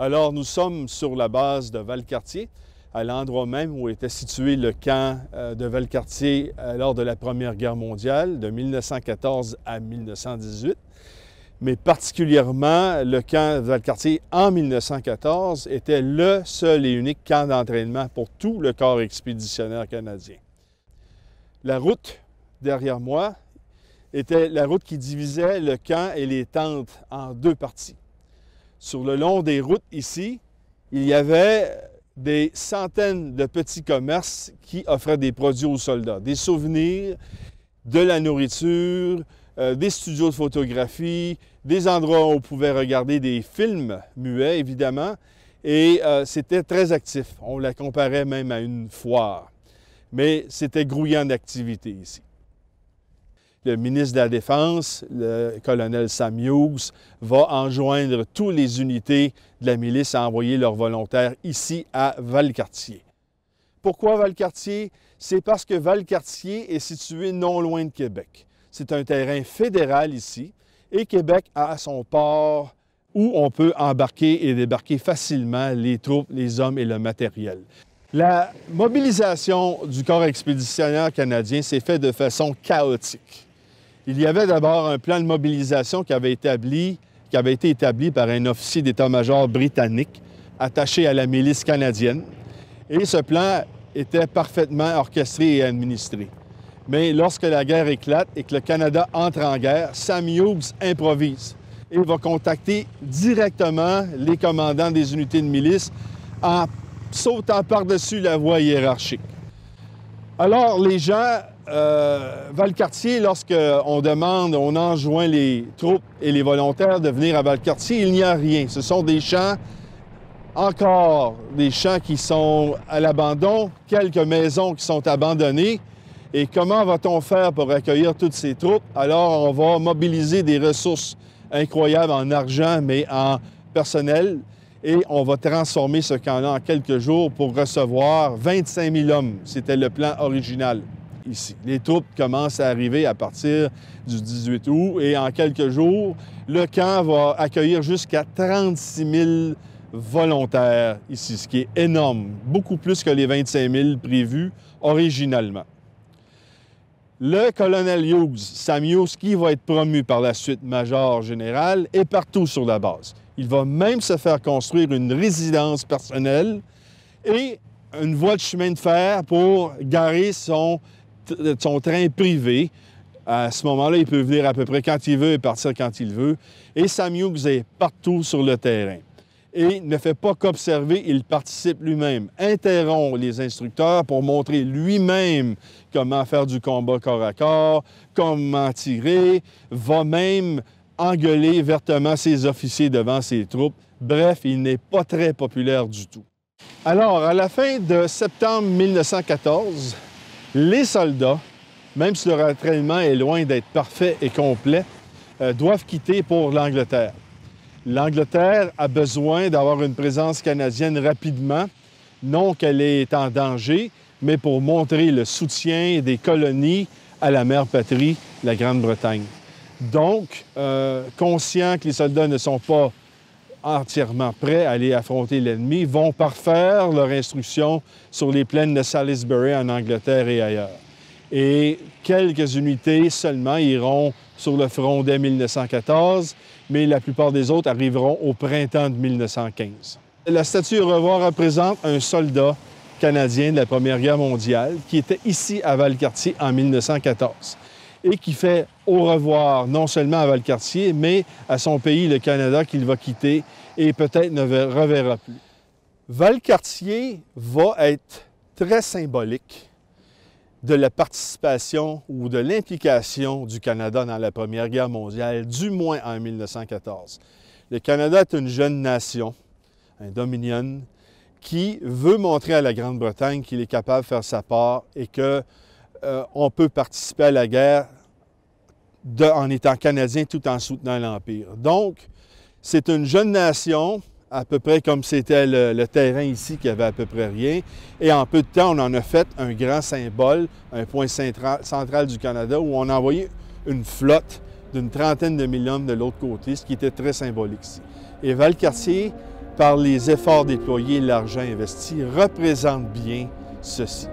Alors, nous sommes sur la base de Valcartier, à l'endroit même où était situé le camp de Valcartier lors de la Première Guerre mondiale, de 1914 à 1918. Mais particulièrement, le camp de Valcartier, en 1914, était le seul et unique camp d'entraînement pour tout le corps expéditionnaire canadien. La route derrière moi était la route qui divisait le camp et les tentes en deux parties. Sur le long des routes ici, il y avait des centaines de petits commerces qui offraient des produits aux soldats, des souvenirs, de la nourriture, des studios de photographie, des endroits où on pouvait regarder des films muets, évidemment, et c'était très actif. On la comparait même à une foire. Mais c'était grouillant d'activité ici. Le ministre de la Défense, le colonel Sam Hughes, va enjoindre toutes les unités de la milice à envoyer leurs volontaires ici à Valcartier. Pourquoi Valcartier? C'est parce que Valcartier est situé non loin de Québec. C'est un terrain fédéral ici et Québec a son port où on peut embarquer et débarquer facilement les troupes, les hommes et le matériel. La mobilisation du corps expéditionnaire canadien s'est faite de façon chaotique. Il y avait d'abord un plan de mobilisation qui avait été établi par un officier d'état-major britannique attaché à la milice canadienne. Et ce plan était parfaitement orchestré et administré. Mais lorsque la guerre éclate et que le Canada entre en guerre, Sam Hughes improvise et va contacter directement les commandants des unités de milice en sautant par-dessus la voie hiérarchique. Alors, les gens, Valcartier, lorsqu'on demande, on enjoint les troupes et les volontaires de venir à Valcartier, il n'y a rien. Ce sont des champs, encore des champs qui sont à l'abandon, quelques maisons qui sont abandonnées. Et comment va-t-on faire pour accueillir toutes ces troupes? Alors, on va mobiliser des ressources incroyables en argent, mais en personnel. Et on va transformer ce camp-là en quelques jours pour recevoir 25 000 hommes. C'était le plan original ici. Les troupes commencent à arriver à partir du 18 août et en quelques jours, le camp va accueillir jusqu'à 36 000 volontaires ici, ce qui est énorme, beaucoup plus que les 25 000 prévus originalement. Le colonel Hughes, Sam Hughes, qui va être promu par la suite major général, est partout sur la base. Il va même se faire construire une résidence personnelle et une voie de chemin de fer pour garer son train privé. À ce moment-là, il peut venir à peu près quand il veut et partir quand il veut. Et Sam Hughes est partout sur le terrain. Et ne fait pas qu'observer, il participe lui-même, interrompt les instructeurs pour montrer lui-même comment faire du combat corps à corps, comment tirer, va même engueuler vertement ses officiers devant ses troupes. Bref, il n'est pas très populaire du tout. Alors, à la fin de septembre 1914, les soldats, même si leur entraînement est loin d'être parfait et complet, doivent quitter pour l'Angleterre. L'Angleterre a besoin d'avoir une présence canadienne rapidement, non qu'elle est en danger, mais pour montrer le soutien des colonies à la mère patrie, la Grande-Bretagne. Donc, conscients que les soldats ne sont pas entièrement prêts à aller affronter l'ennemi, vont parfaire leur instruction sur les plaines de Salisbury en Angleterre et ailleurs. Et quelques unités seulement iront sur le front dès 1914, mais la plupart des autres arriveront au printemps de 1915. La statue au revoir représente un soldat canadien de la Première Guerre mondiale qui était ici à Valcartier en 1914 et qui fait au revoir non seulement à Valcartier, mais à son pays, le Canada, qu'il va quitter et peut-être ne reverra plus. Valcartier va être très symbolique de la participation ou de l'implication du Canada dans la Première Guerre mondiale, du moins en 1914. Le Canada est une jeune nation, un dominion, qui veut montrer à la Grande-Bretagne qu'il est capable de faire sa part et qu'on peut participer à la guerre en étant Canadien tout en soutenant l'Empire. Donc, c'est une jeune nation, à peu près comme c'était le terrain ici qui avait à peu près rien. Et en peu de temps, on en a fait un grand symbole, un point central du Canada où on a envoyé une flotte d'une 30aine de 1000 hommes de l'autre côté, ce qui était très symbolique ici. Et Valcartier par les efforts déployés et l'argent investi, représente bien ceci.